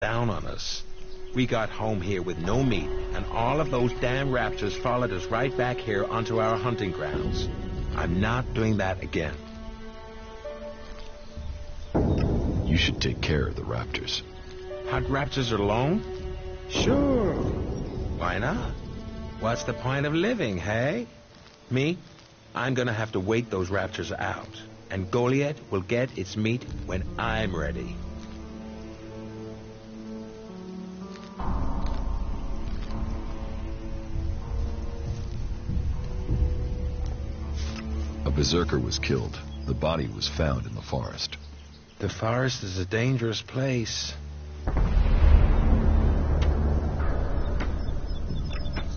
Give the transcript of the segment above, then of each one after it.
down on us. We got home here with no meat, and all of those damn raptors followed us right back here onto our hunting grounds. I'm not doing that again. You should take care of the raptors. Hunt raptors alone? Sure. Why not? What's the point of living, hey? Me? I'm gonna have to wait those raptors out. And Goliath will get its meat when I'm ready. A berserker was killed. The body was found in the forest. The forest is a dangerous place.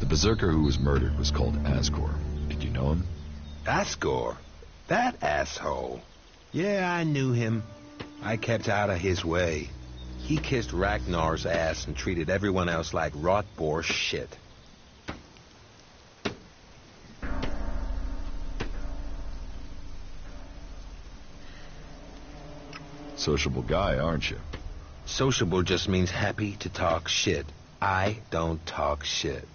The berserker who was murdered was called Asgore. Did you know him? Asgore? That asshole. Yeah, I knew him. I kept out of his way. He kissed Ragnar's ass and treated everyone else like rot boar shit. Sociable guy, aren't you? Sociable just means happy to talk shit. I don't talk shit.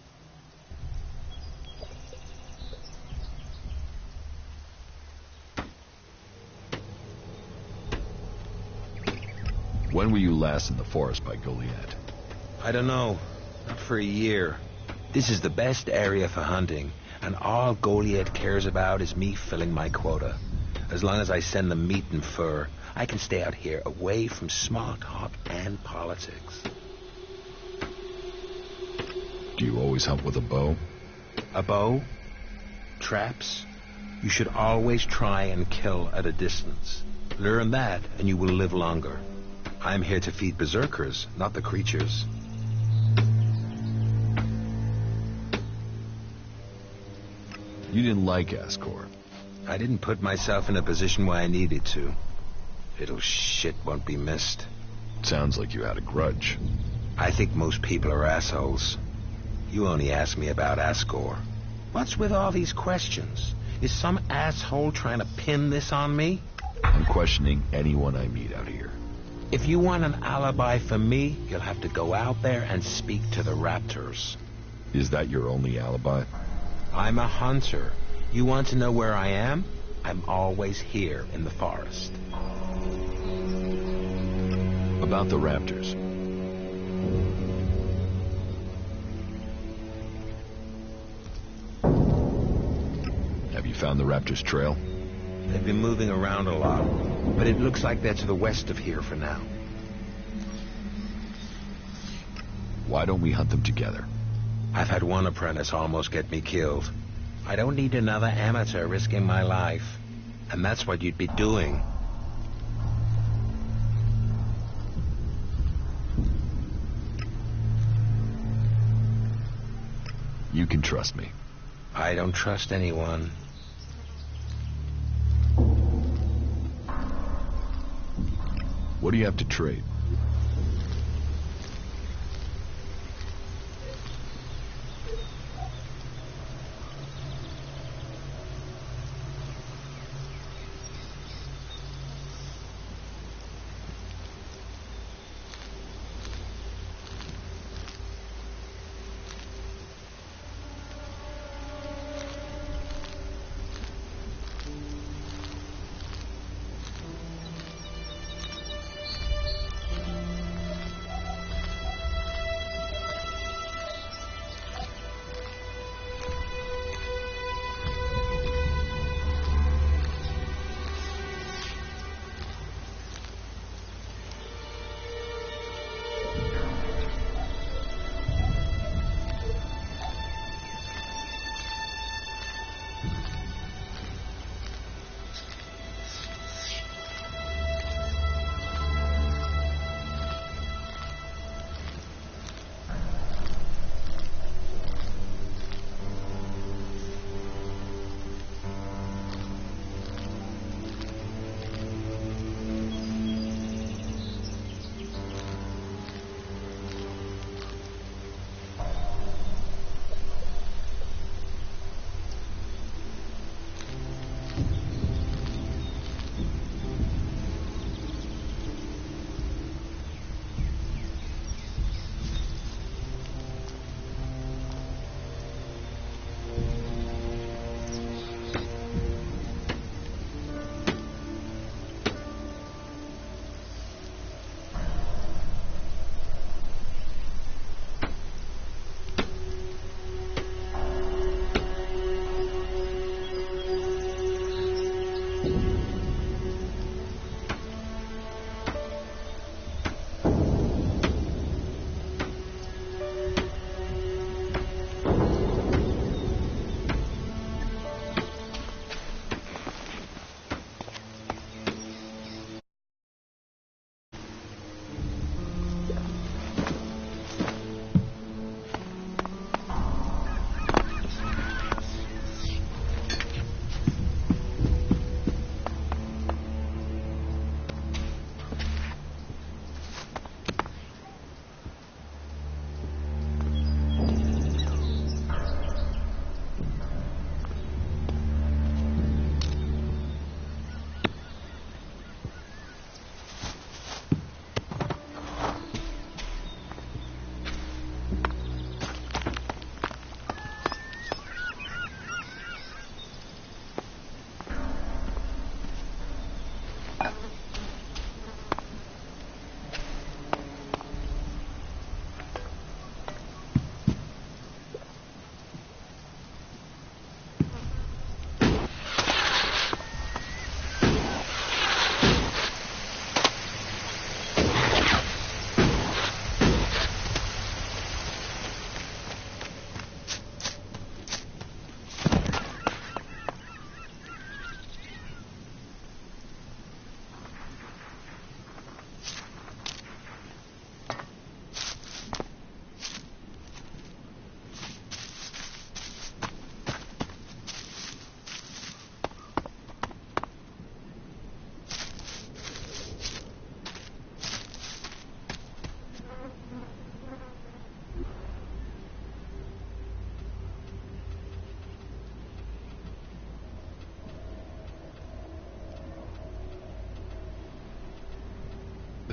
When were you last in the forest by Goliath? I don't know. Not for a year. This is the best area for hunting, and all Goliath cares about is me filling my quota. As long as I send them meat and fur, I can stay out here away from small talk and politics. Do you always hunt with a bow? A bow? Traps? You should always try and kill at a distance. Learn that, and you will live longer. I'm here to feed berserkers, not the creatures. You didn't like Asgore. I didn't put myself in a position where I needed to. Little shit won't be missed. Sounds like you had a grudge. I think most people are assholes. You only asked me about Asgore. What's with all these questions? Is some asshole trying to pin this on me? I'm questioning anyone I meet out here. If you want an alibi for me, you'll have to go out there and speak to the raptors. Is that your only alibi? I'm a hunter. You want to know where I am? I'm always here in the forest. About the raptors. Have you found the raptors' trail? They've been moving around a lot, but it looks like they're to the west of here for now. Why don't we hunt them together? I've had one apprentice almost get me killed. I don't need another amateur risking my life. And that's what you'd be doing. You can trust me. I don't trust anyone. What do you have to trade?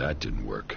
That didn't work.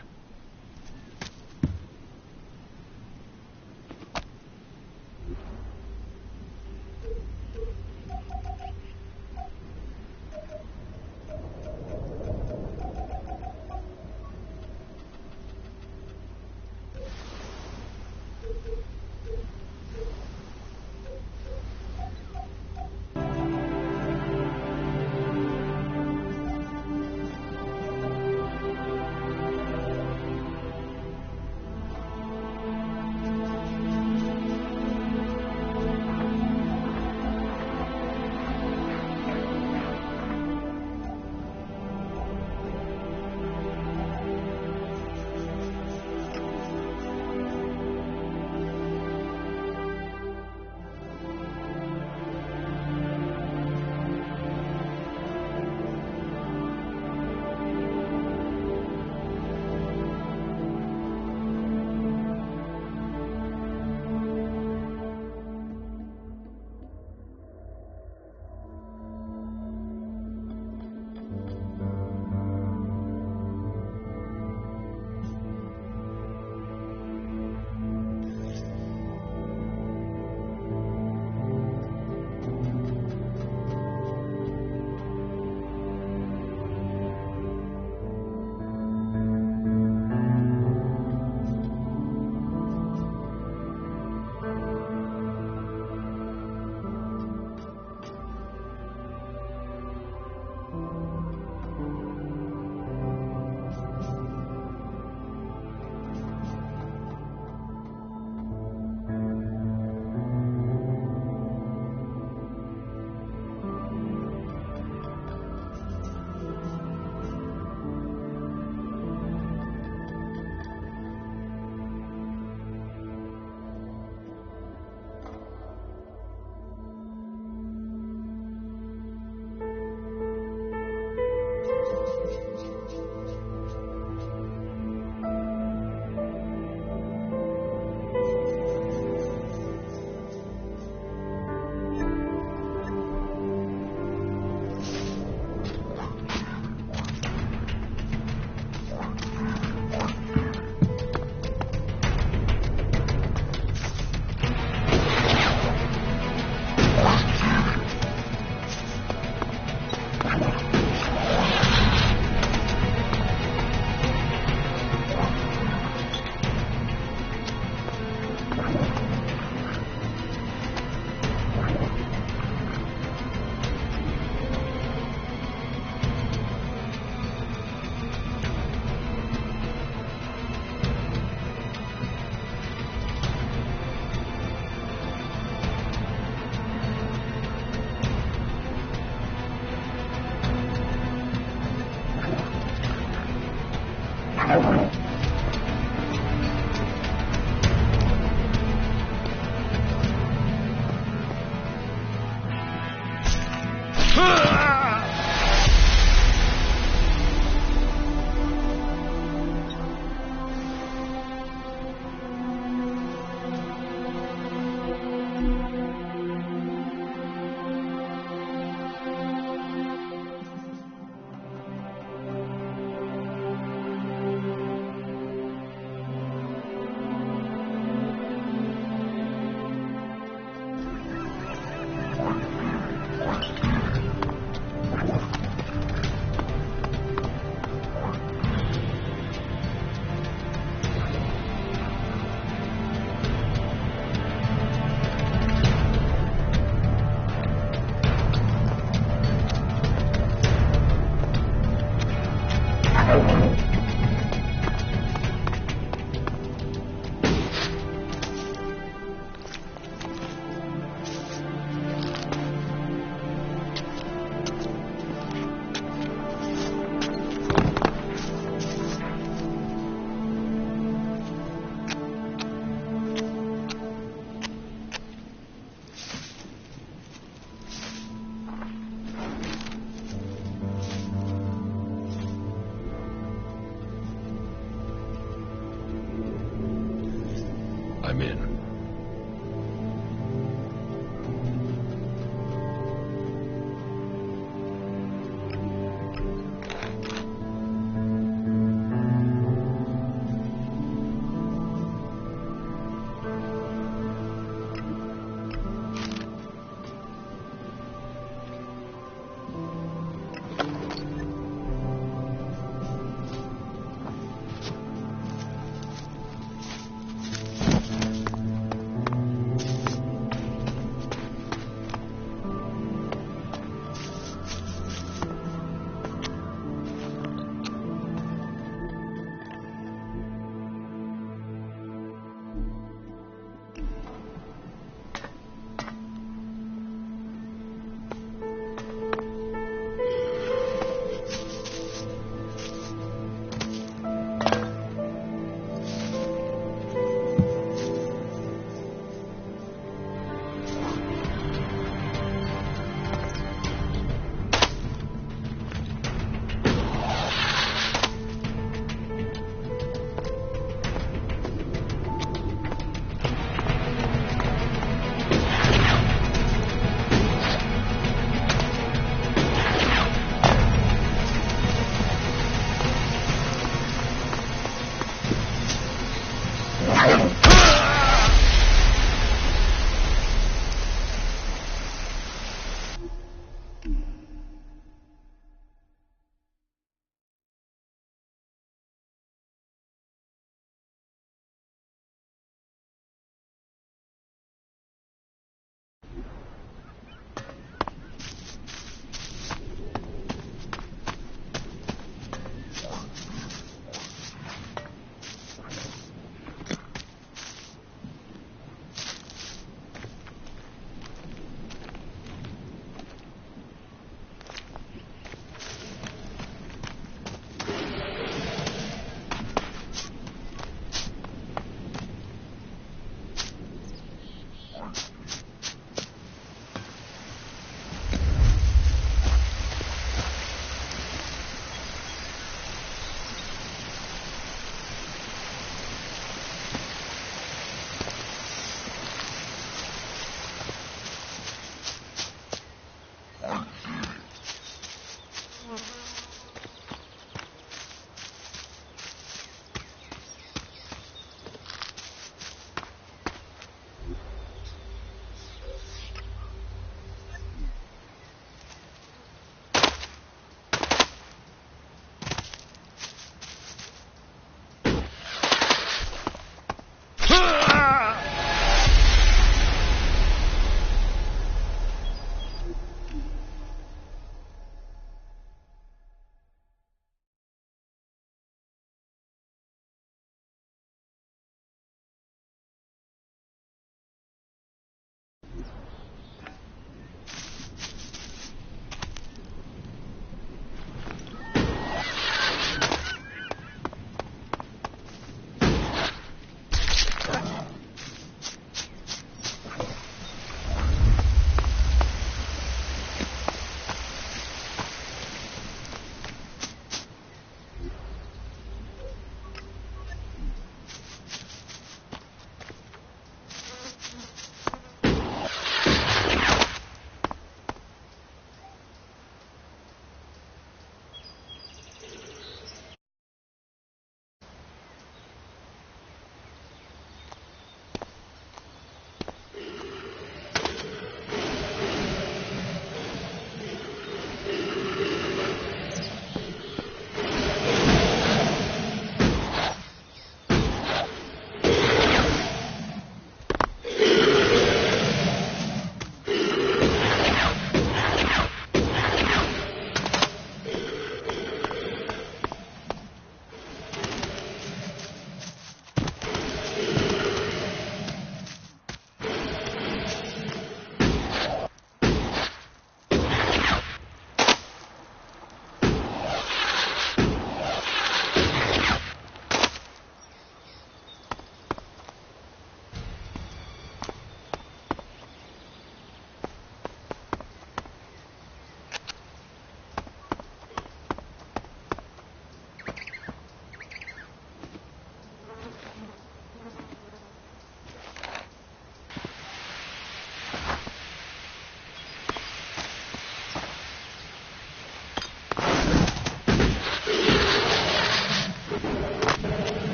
I'm in.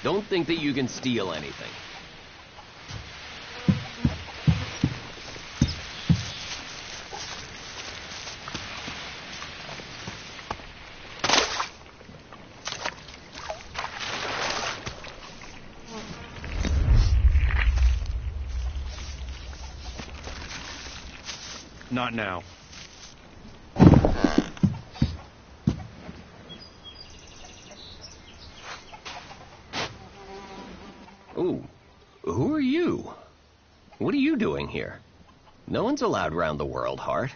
Don't think that you can steal anything. Not now. Ooh, who are you? What are you doing here? No one's allowed around the world, Hart.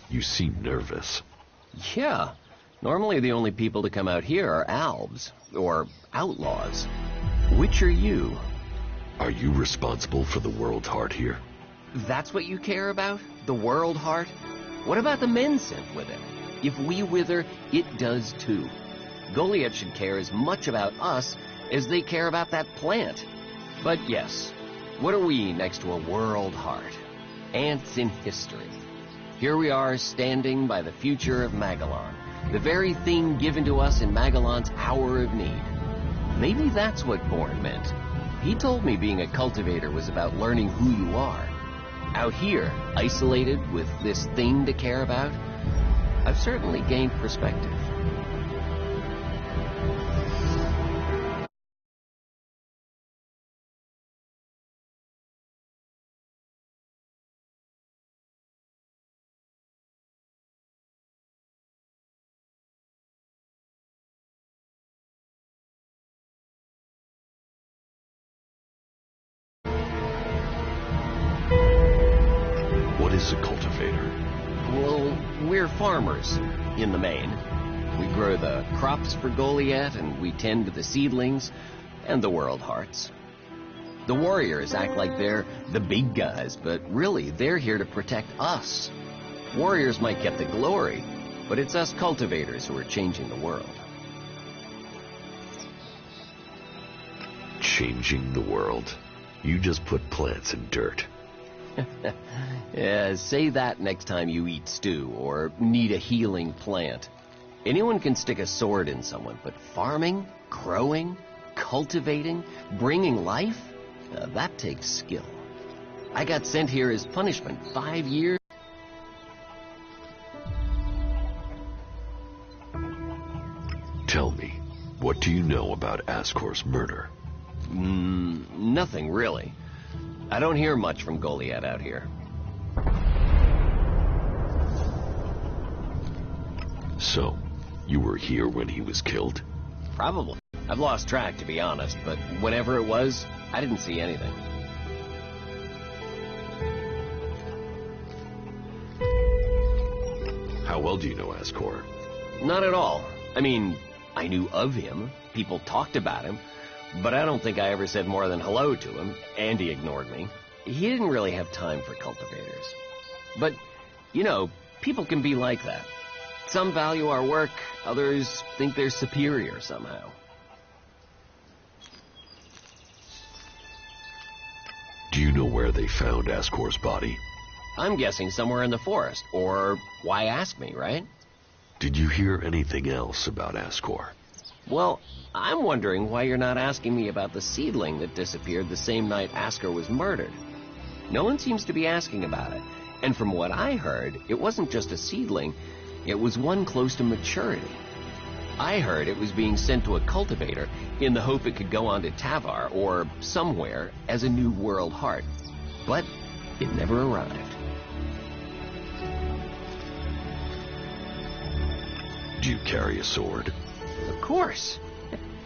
You seem nervous. Yeah, normally the only people to come out here are Albs, or outlaws. Which are you? Are you responsible for the world heart here? That's what you care about? The world heart? What about the men sent with it? If we wither, it does too. Goliath should care as much about us as they care about that plant. But yes, what are we next to a world heart? Ants in history. Here we are standing by the future of Magellan, the very thing given to us in Magellan's hour of need. Maybe that's what Bourne meant. He told me being a cultivator was about learning who you are. Out here, isolated with this thing to care about, I've certainly gained perspective. What is a cultivator? Well, we're farmers, in the main. We grow the crops for Goliath, and we tend to the seedlings and the world hearts. The warriors act like they're the big guys, but really they're here to protect us. Warriors might get the glory, but it's us cultivators who are changing the world. Changing the world. You just put plants in dirt. Yeah, say that next time you eat stew or need a healing plant. Anyone can stick a sword in someone, but farming, growing, cultivating, bringing life, that takes skill. I got sent here as punishment 5 years. Tell me, what do you know about Ascor's murder? Nothing really. I don't hear much from Goliath out here. So, you were here when he was killed? Probably. I've lost track, to be honest, but whenever it was, I didn't see anything. How well do you know Ascor? Not at all. I mean, I knew of him. People talked about him. But I don't think I ever said more than hello to him, and he ignored me. He didn't really have time for cultivators. But, you know, people can be like that. Some value our work, others think they're superior somehow. Do you know where they found Ascor's body? I'm guessing somewhere in the forest, or why ask me, right? Did you hear anything else about Ascor? Well, I'm wondering why you're not asking me about the seedling that disappeared the same night Ascor was murdered. No one seems to be asking about it, and from what I heard, it wasn't just a seedling, it was one close to maturity. I heard it was being sent to a cultivator in the hope it could go on to Tavar or somewhere as a new world heart. But it never arrived. Do you carry a sword? Of course.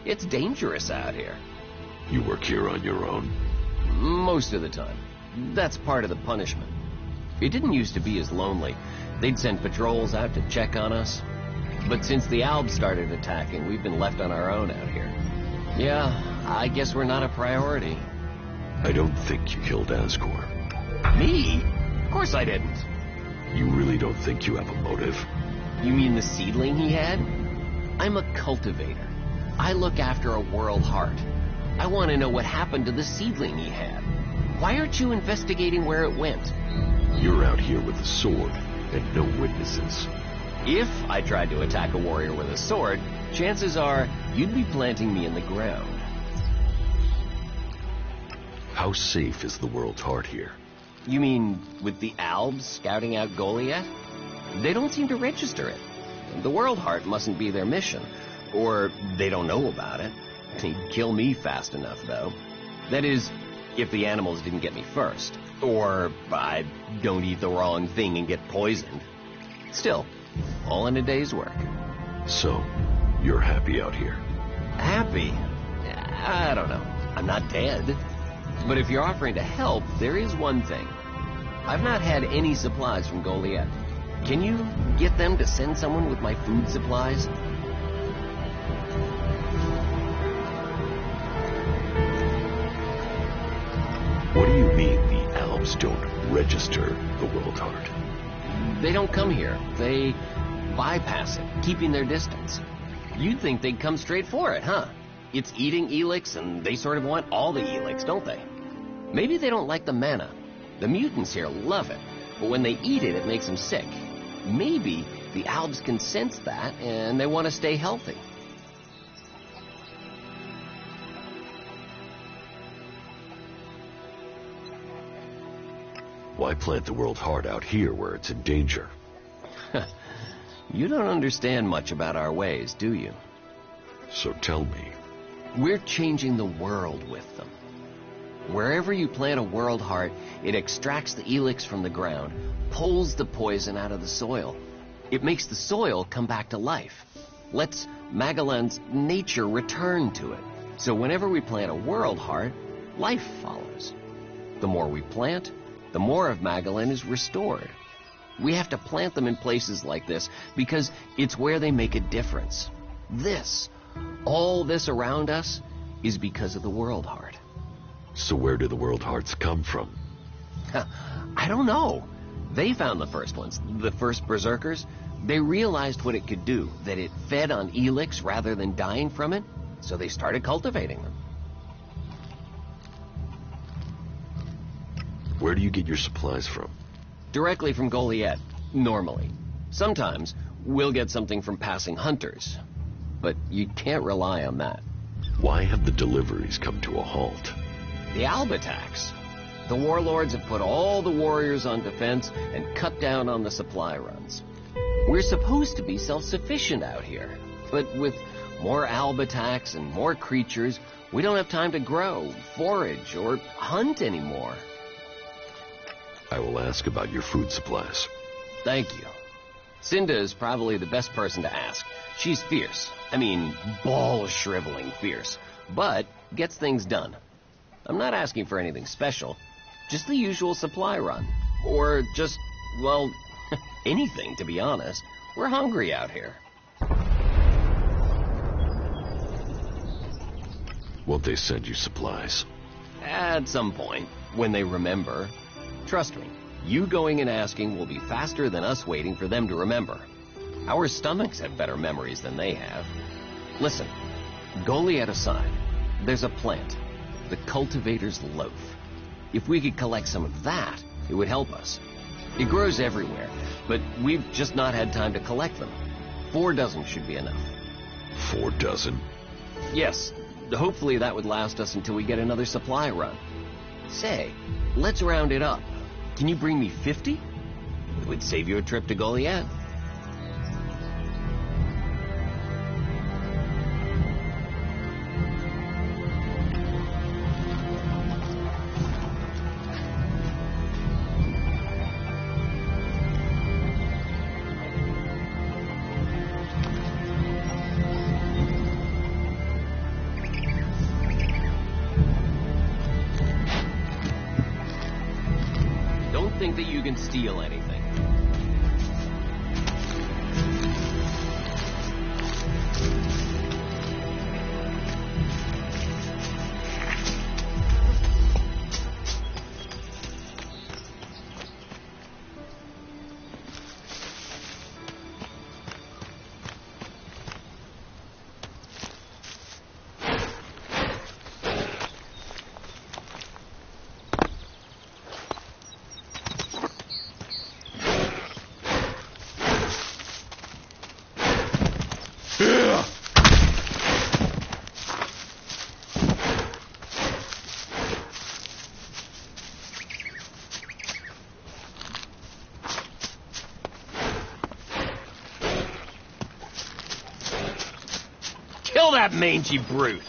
It's dangerous out here. You work here on your own? Most of the time. That's part of the punishment. It didn't used to be as lonely. They'd send patrols out to check on us. But since the Albs started attacking, we've been left on our own out here. Yeah, I guess we're not a priority. I don't think you killed Ascor. Me? Of course I didn't. You really don't think you have a motive? You mean the seedling he had? I'm a cultivator. I look after a world heart. I want to know what happened to the seedling he had. Why aren't you investigating where it went? You're out here with a sword and no witnesses. If I tried to attack a warrior with a sword, chances are you'd be planting me in the ground. How safe is the World's Heart here? You mean with the Albs scouting out Goliath? They don't seem to register it. The World Heart mustn't be their mission, or they don't know about it. They'd kill me fast enough, though. That is, if the animals didn't get me first. Or I don't eat the wrong thing and get poisoned. Still, all in a day's work. So, you're happy out here? Happy? I don't know. I'm not dead. But if you're offering to help, there is one thing. I've not had any supplies from Goliath. Can you get them to send someone with my food supplies? What do you mean the Albs don't register the World Heart? They don't come here. They bypass it, keeping their distance. You'd think they'd come straight for it, huh? It's eating Elix, and they sort of want all the Elix, don't they? Maybe they don't like the mana. The mutants here love it, but when they eat it, it makes them sick. Maybe the Albs can sense that, and they want to stay healthy. Why plant the World Heart out here where it's in danger? You don't understand much about our ways, do you? So tell me. We're changing the world with them. Wherever you plant a World Heart, it extracts the Elix from the ground, pulls the poison out of the soil. It makes the soil come back to life. Lets Magalan's nature return to it. So whenever we plant a World Heart, life follows. The more we plant, the more of Magalan is restored. We have to plant them in places like this because it's where they make a difference. All this around us, is because of the World Heart. So where do the World Hearts come from? I don't know. They found the first ones, the first Berserkers. They realized what it could do, that it fed on Elix rather than dying from it, so they started cultivating them. Where do you get your supplies from? Directly from Goliath, normally. Sometimes we'll get something from passing hunters, but you can't rely on that. Why have the deliveries come to a halt? The Alb attacks. The warlords have put all the warriors on defense and cut down on the supply runs. We're supposed to be self-sufficient out here, but with more Alb attacks and more creatures, we don't have time to grow, forage, or hunt anymore. I will ask about your food supplies. Thank you. Cinda is probably the best person to ask. She's fierce. I mean, ball-shriveling fierce. But gets things done. I'm not asking for anything special. Just the usual supply run. Or just, well, anything, to be honest. We're hungry out here. Won't they send you supplies? At some point, when they remember. Trust me, you going and asking will be faster than us waiting for them to remember. Our stomachs have better memories than they have. Listen, Goliath aside, there's a plant, the Cultivator's Loaf. If we could collect some of that, it would help us. It grows everywhere, but we've just not had time to collect them. 4 dozen should be enough. 4 dozen? Yes, hopefully that would last us until we get another supply run. Say, let's round it up. Can you bring me 50? It would save you a trip to Goliath. Think that you can steal anything. Kill that mangy brute!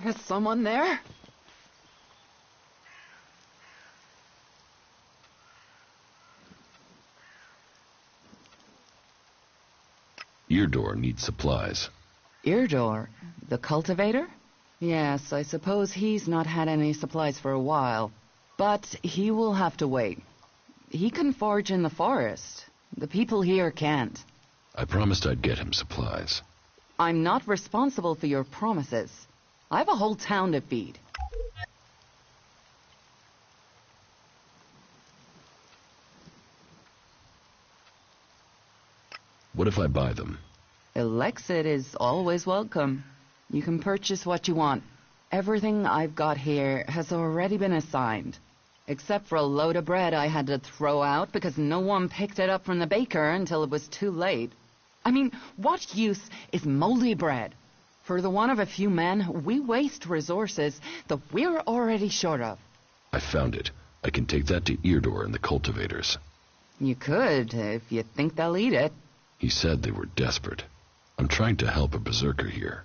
Is someone there? Eardor needs supplies. Eardor, the cultivator? Yes, I suppose he's not had any supplies for a while. But he will have to wait. He can forage in the forest. The people here can't. I promised I'd get him supplies. I'm not responsible for your promises. I have a whole town to feed. What if I buy them? Elexit is always welcome. You can purchase what you want. Everything I've got here has already been assigned. Except for a load of bread I had to throw out because no one picked it up from the baker until it was too late. I mean, what use is moldy bread? For the want of a few men, we waste resources that we're already short of. I found it. I can take that to Eardor and the cultivators. You could, if you think they'll eat it. He said they were desperate. I'm trying to help a berserker here.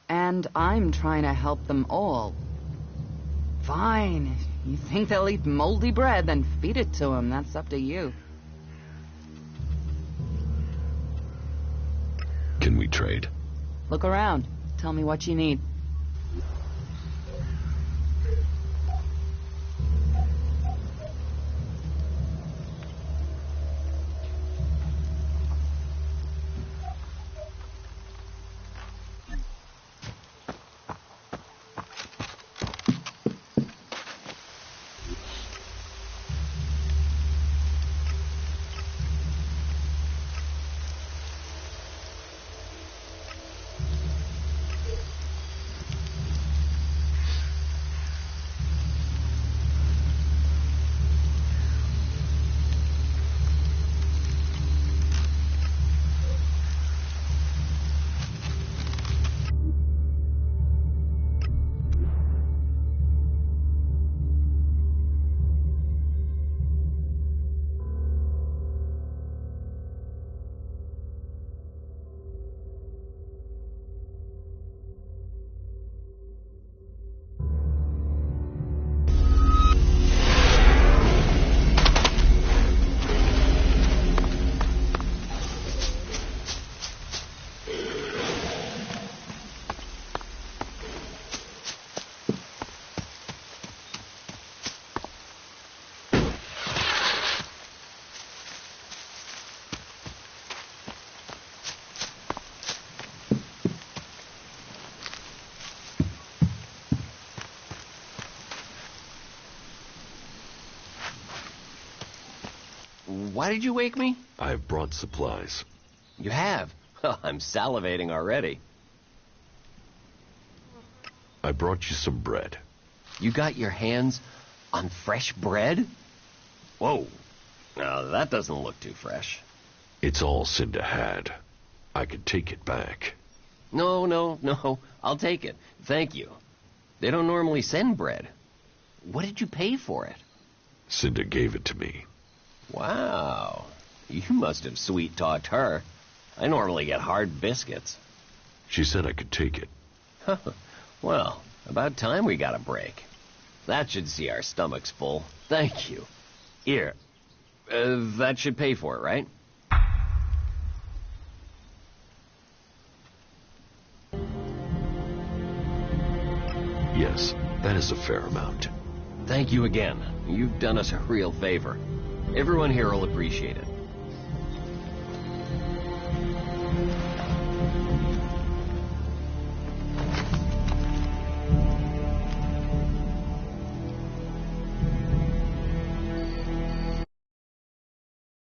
And I'm trying to help them all. Fine. If you think they'll eat moldy bread, then feed it to them. That's up to you. Can we trade? Look around. Tell me what you need. Why did you wake me? I've brought supplies. You have? I'm salivating already. I brought you some bread. You got your hands on fresh bread? Whoa. Now, that doesn't look too fresh. It's all Cinda had. I could take it back. No. I'll take it. Thank you. They don't normally send bread. What did you pay for it? Cinda gave it to me. Wow. You must have sweet-talked her. I normally get hard biscuits. She said I could take it. Well, about time we got a break. That should see our stomachs full. Thank you. Here. That should pay for it, right? Yes, that is a fair amount. Thank you again. You've done us a real favor. Everyone here will appreciate it.